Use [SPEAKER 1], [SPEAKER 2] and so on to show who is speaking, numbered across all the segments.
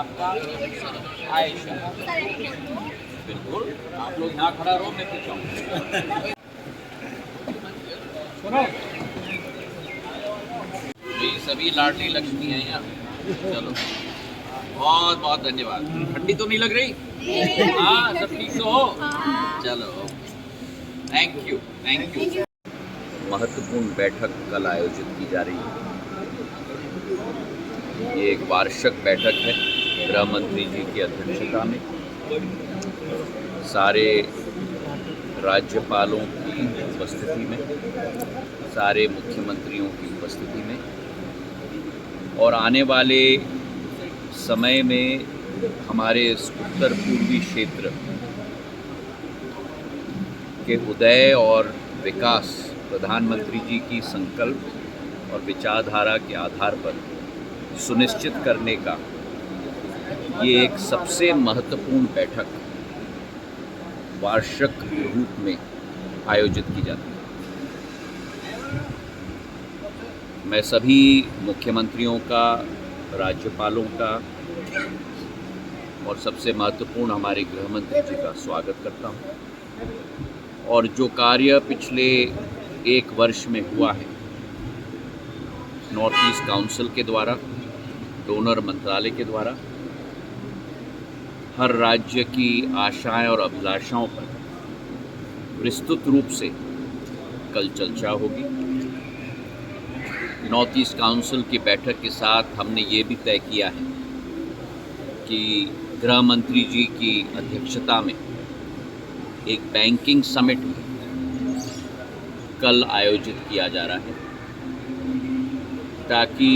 [SPEAKER 1] आपका आयशा। बिल्कुल, आप लोग यहाँ खड़ा रहो, मैं पीछे आऊँ। ये सभी लाडली लक्ष्मी हैं यहाँ। चलो, बहुत बहुत धन्यवाद। ठंडी तो नहीं लग रही? हाँ, सब ठीक तो हो? चलो, थैंक यू, थैंक यू। महत्वपूर्ण बैठक कल आयोजित की जा रही है। ये एक वार्षिक बैठक है गृह मंत्री जी की अध्यक्षता में। सारे राज्यपालों की उपस्थिति में, सारे मुख्यमंत्रियों की उपस्थिति में, और आने वाले समय में हमारे इस उत्तर पूर्वी क्षेत्र के उदय और विकास प्रधानमंत्री जी की संकल्प और विचारधारा के आधार पर सुनिश्चित करने का ये एक सबसे महत्वपूर्ण बैठक वार्षिक रूप में आयोजित की जाती है। मैं सभी मुख्यमंत्रियों का, राज्यपालों का और सबसे महत्वपूर्ण हमारे गृह मंत्री जी का स्वागत करता हूँ। और जो कार्य पिछले एक वर्ष में हुआ है नॉर्थ ईस्ट काउंसिल के द्वारा, डोनर मंत्रालय के द्वारा, हर राज्य की आशाएं और अभिलाषाओं पर विस्तृत रूप से कल चर्चा होगी। नॉर्थ ईस्ट काउंसिल की बैठक के साथ हमने ये भी तय किया है कि गृह मंत्री जी की अध्यक्षता में एक बैंकिंग समिट कल आयोजित किया जा रहा है, ताकि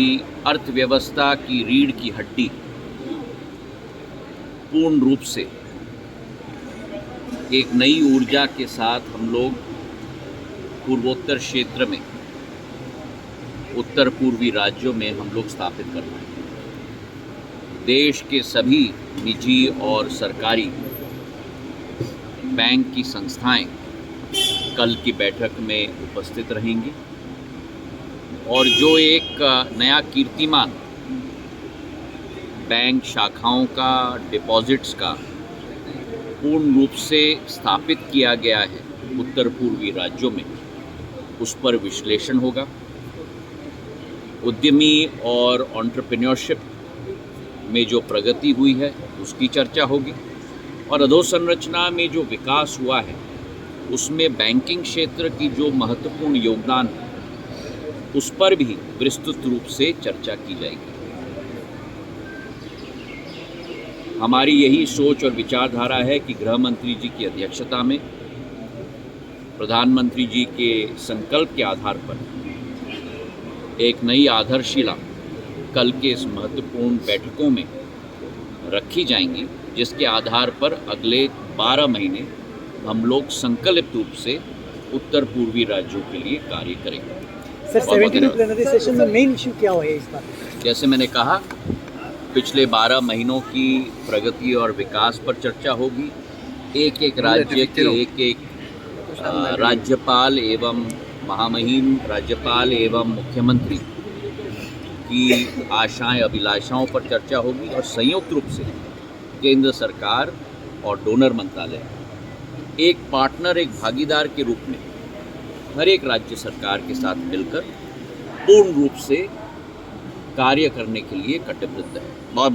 [SPEAKER 1] अर्थव्यवस्था की रीढ़ की हड्डी पूर्ण रूप से एक नई ऊर्जा के साथ हम लोग पूर्वोत्तर क्षेत्र में, उत्तर पूर्वी राज्यों में हम लोग स्थापित कर पाएं। देश के सभी निजी और सरकारी बैंक की संस्थाएं कल की बैठक में उपस्थित रहेंगी और जो एक नया कीर्तिमान बैंक शाखाओं का, डिपॉजिट्स का पूर्ण रूप से स्थापित किया गया है उत्तर पूर्वी राज्यों में, उस पर विश्लेषण होगा। उद्यमी और एंटरप्रेन्योरशिप में जो प्रगति हुई है उसकी चर्चा होगी, और अधोसंरचना में जो विकास हुआ है उसमें बैंकिंग क्षेत्र की जो महत्वपूर्ण योगदान है उस पर भी विस्तृत रूप से चर्चा की जाएगी। हमारी यही सोच और विचारधारा है कि गृह मंत्री जी की अध्यक्षता में प्रधानमंत्री जी के संकल्प के आधार पर एक नई आधारशिला कल के इस महत्वपूर्ण बैठकों में रखी जाएंगी, जिसके आधार पर अगले 12 महीने हम लोग संकल्पित रूप से उत्तर पूर्वी राज्यों के लिए कार्य करेंगे।
[SPEAKER 2] सर, 17 प्लेनरी सेशन में मेन इशू क्या है इस बार?
[SPEAKER 1] जैसे मैंने कहा, पिछले 12 महीनों की प्रगति और विकास पर चर्चा होगी। एक एक राज्य के एक राज्यपाल एवं महामहिम राज्यपाल एवं मुख्यमंत्री की आशाएं, अभिलाषाओं पर चर्चा होगी, और संयुक्त रूप से केंद्र सरकार और डोनर मंत्रालय एक पार्टनर, एक भागीदार के रूप में हर एक राज्य सरकार के साथ मिलकर पूर्ण रूप से कार्य करने के लिए कटिबद्ध है। बहुत